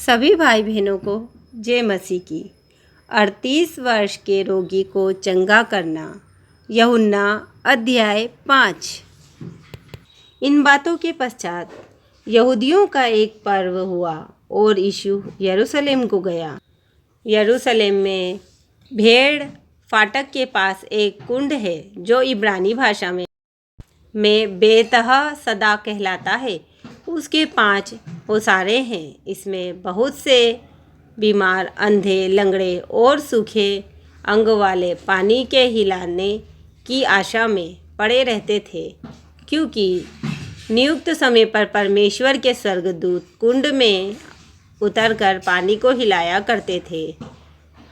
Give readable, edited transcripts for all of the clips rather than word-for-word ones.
सभी भाई बहनों को जय मसीह की। 38 वर्ष के रोगी को चंगा करना। यूहन्ना अध्याय 5। इन बातों के पश्चात यहूदियों का एक पर्व हुआ और यीशु यरूशलेम को गया। यरूशलेम में भेड़ फाटक के पास एक कुंड है जो इब्रानी भाषा में बेतहा सदा कहलाता है। उसके 5 ओसारे हैं। इसमें बहुत से बीमार, अंधे, लंगड़े और सूखे अंग वाले पानी के हिलाने की आशा में पड़े रहते थे, क्योंकि नियुक्त समय पर परमेश्वर के स्वर्गदूत कुंड में उतरकर पानी को हिलाया करते थे।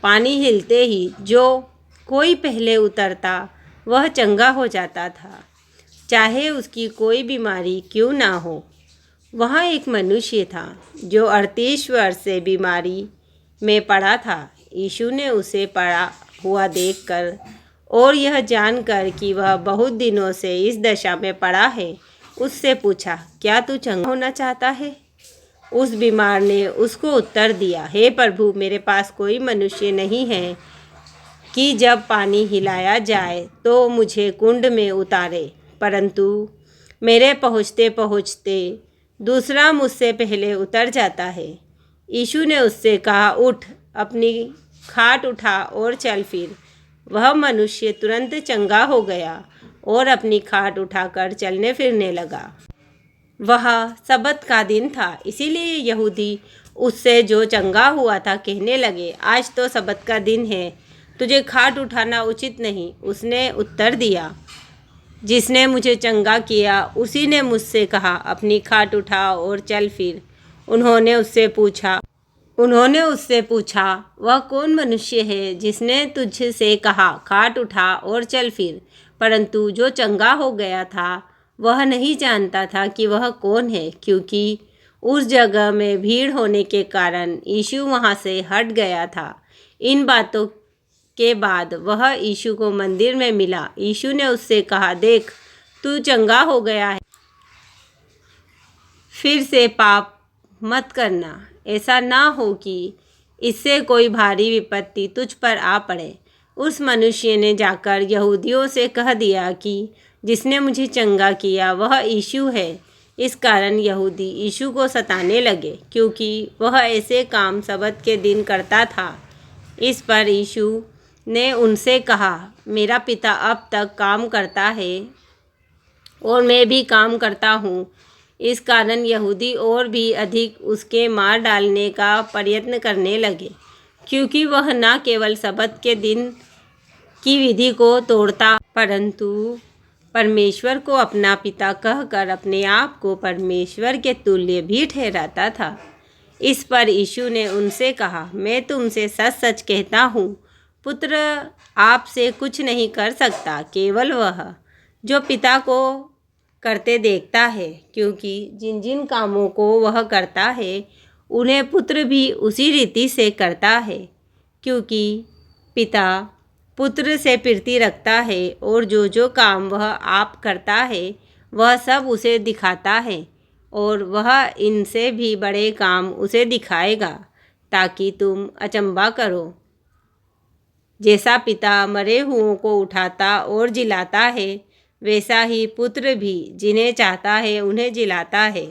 पानी हिलते ही जो कोई पहले उतरता वह चंगा हो जाता था, चाहे उसकी कोई बीमारी क्यों ना हो। वहाँ एक मनुष्य था जो 38 वर्ष से बीमारी में पड़ा था। यीशु ने उसे पड़ा हुआ देखकर और यह जानकर कि वह बहुत दिनों से इस दशा में पड़ा है, उससे पूछा, क्या तू चंगा होना चाहता है? उस बीमार ने उसको उत्तर दिया, हे प्रभु, मेरे पास कोई मनुष्य नहीं है कि जब पानी हिलाया जाए तो मुझे कुंड में उतारे, परंतु मेरे पहुँचते पहुँचते दूसरा मुझसे पहले उतर जाता है। यीशु ने उससे कहा, उठ, अपनी खाट उठा और चल फिर। वह मनुष्य तुरंत चंगा हो गया और अपनी खाट उठाकर चलने फिरने लगा। वह सबत का दिन था, इसीलिए यहूदी उससे जो चंगा हुआ था कहने लगे, आज तो सबत का दिन है, तुझे खाट उठाना उचित नहीं। उसने उत्तर दिया, जिसने मुझे चंगा किया उसी ने मुझसे कहा, अपनी खाट उठा और चल फिर। उन्होंने उससे पूछा, वह कौन मनुष्य है जिसने तुझसे कहा, खाट उठा और चल फिर? परंतु जो चंगा हो गया था वह नहीं जानता था कि वह कौन है, क्योंकि उस जगह में भीड़ होने के कारण यीशु वहाँ से हट गया था। इन बातों के बाद वह यीशु को मंदिर में मिला। यीशु ने उससे कहा, देख, तू चंगा हो गया है, फिर से पाप मत करना, ऐसा ना हो कि इससे कोई भारी विपत्ति तुझ पर आ पड़े। उस मनुष्य ने जाकर यहूदियों से कह दिया कि जिसने मुझे चंगा किया वह यीशु है। इस कारण यहूदी यीशु को सताने लगे, क्योंकि वह ऐसे काम सबत के दिन करता था। इस पर यीशु ने उनसे कहा, मेरा पिता अब तक काम करता है और मैं भी काम करता हूँ। इस कारण यहूदी और भी अधिक उसके मार डालने का प्रयत्न करने लगे, क्योंकि वह न केवल सबत के दिन की विधि को तोड़ता, परंतु परमेश्वर को अपना पिता कहकर अपने आप को परमेश्वर के तुल्य भी ठहराता था। इस पर यीशु ने उनसे कहा, मैं तुमसे सच सच कहता हूँ, पुत्र आपसे कुछ नहीं कर सकता, केवल वह जो पिता को करते देखता है, क्योंकि जिन जिन कामों को वह करता है उन्हें पुत्र भी उसी रीति से करता है, क्योंकि पिता पुत्र से प्रीति रखता है और जो जो काम वह आप करता है वह सब उसे दिखाता है, और वह इनसे भी बड़े काम उसे दिखाएगा, ताकि तुम अचंभा करो। जैसा पिता मरे हुओं को उठाता और जिलाता है, वैसा ही पुत्र भी जिन्हें चाहता है उन्हें जिलाता है।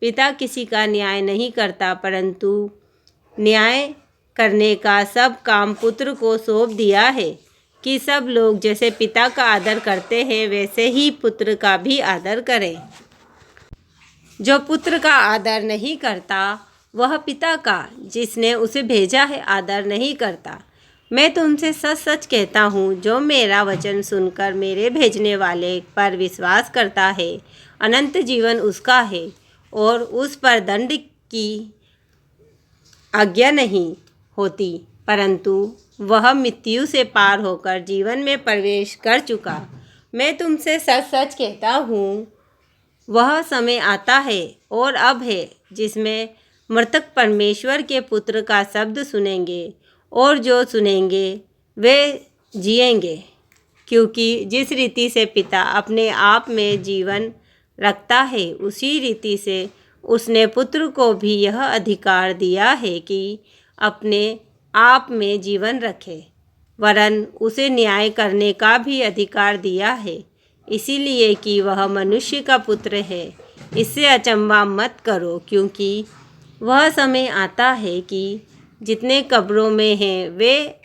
पिता किसी का न्याय नहीं करता, परंतु न्याय करने का सब काम पुत्र को सौंप दिया है, कि सब लोग जैसे पिता का आदर करते हैं वैसे ही पुत्र का भी आदर करें। जो पुत्र का आदर नहीं करता वह पिता का, जिसने उसे भेजा है, आदर नहीं करता। मैं तुमसे सच सच कहता हूँ, जो मेरा वचन सुनकर मेरे भेजने वाले पर विश्वास करता है, अनंत जीवन उसका है और उस पर दंड की आज्ञा नहीं होती, परंतु वह मृत्यु से पार होकर जीवन में प्रवेश कर चुका। मैं तुमसे सच सच कहता हूँ, वह समय आता है और अब है जिसमें मृतक परमेश्वर के पुत्र का शब्द सुनेंगे, और जो सुनेंगे वे जिएंगे, क्योंकि जिस रीति से पिता अपने आप में जीवन रखता है उसी रीति से उसने पुत्र को भी यह अधिकार दिया है कि अपने आप में जीवन रखे, वरन उसे न्याय करने का भी अधिकार दिया है, इसीलिए कि वह मनुष्य का पुत्र है। इससे अचंभा मत करो, क्योंकि वह समय आता है कि जितने कब्रों में हैं वे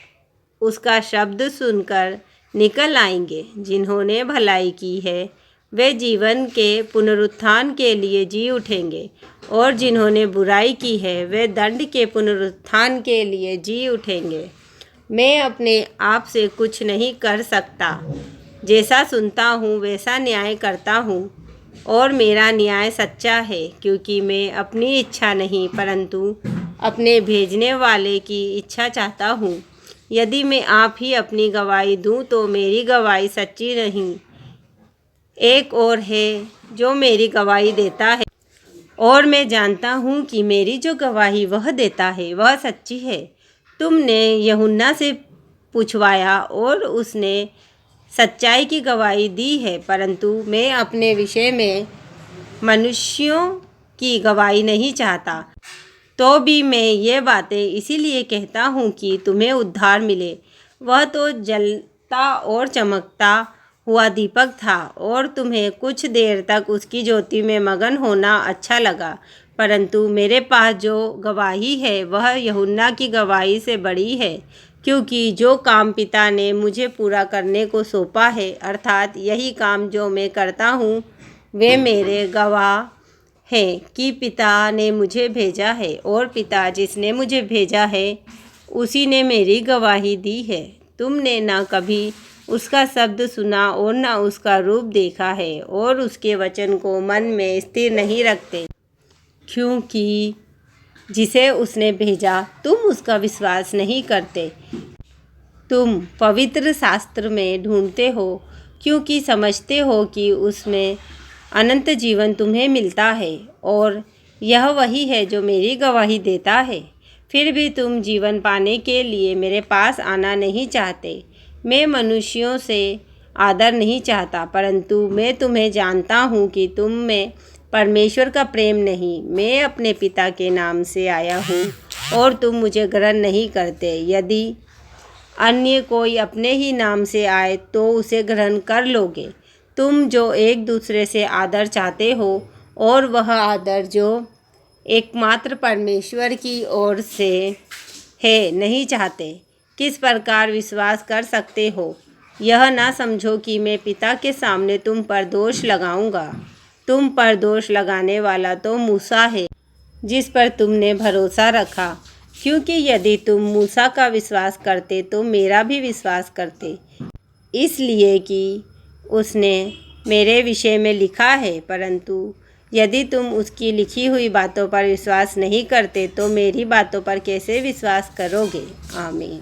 उसका शब्द सुनकर निकल आएंगे। जिन्होंने भलाई की है वे जीवन के पुनरुत्थान के लिए जी उठेंगे, और जिन्होंने बुराई की है वे दंड के पुनरुत्थान के लिए जी उठेंगे। मैं अपने आप से कुछ नहीं कर सकता, जैसा सुनता हूँ वैसा न्याय करता हूँ, और मेरा न्याय सच्चा है, क्योंकि मैं अपनी इच्छा नहीं परंतु अपने भेजने वाले की इच्छा चाहता हूँ। यदि मैं आप ही अपनी गवाही दूँ तो मेरी गवाही सच्ची नहीं। एक और है जो मेरी गवाही देता है, और मैं जानता हूँ कि मेरी जो गवाही वह देता है वह सच्ची है। तुमने यूहन्ना से पूछवाया और उसने सच्चाई की गवाही दी है, परंतु मैं अपने विषय में मनुष्यों की गवाही नहीं चाहता। तो भी मैं ये बातें इसीलिए कहता हूँ कि तुम्हें उद्धार मिले। वह तो जलता और चमकता हुआ दीपक था, और तुम्हें कुछ देर तक उसकी ज्योति में मगन होना अच्छा लगा, परंतु मेरे पास जो गवाही है वह यूहन्ना की गवाही से बड़ी है, क्योंकि जो काम पिता ने मुझे पूरा करने को सौंपा है, अर्थात यही काम जो मैं करता हूँ, वे मेरे गवाह है कि पिता ने मुझे भेजा है, और पिता जिसने मुझे भेजा है उसी ने मेरी गवाही दी है। तुमने न कभी उसका शब्द सुना और न उसका रूप देखा है, और उसके वचन को मन में स्थिर नहीं रखते, क्योंकि जिसे उसने भेजा तुम उसका विश्वास नहीं करते। तुम पवित्र शास्त्र में ढूंढते हो, क्योंकि समझते हो कि उसमें अनंत जीवन तुम्हें मिलता है, और यह वही है जो मेरी गवाही देता है। फिर भी तुम जीवन पाने के लिए मेरे पास आना नहीं चाहते। मैं मनुष्यों से आदर नहीं चाहता, परंतु मैं तुम्हें जानता हूँ कि तुम में परमेश्वर का प्रेम नहीं। मैं अपने पिता के नाम से आया हूँ और तुम मुझे ग्रहण नहीं करते। यदि अन्य कोई अपने ही नाम से आए तो उसे ग्रहण कर लोगे। तुम जो एक दूसरे से आदर चाहते हो, और वह आदर जो एकमात्र परमेश्वर की ओर से है नहीं चाहते, किस प्रकार विश्वास कर सकते हो? यह ना समझो कि मैं पिता के सामने तुम पर दोष लगाऊंगा। तुम पर दोष लगाने वाला तो मूसा है, जिस पर तुमने भरोसा रखा, क्योंकि यदि तुम मूसा का विश्वास करते तो मेरा भी विश्वास करते, इसलिए कि उसने मेरे विषय में लिखा है। परंतु यदि तुम उसकी लिखी हुई बातों पर विश्वास नहीं करते तो मेरी बातों पर कैसे विश्वास करोगे? आमीन।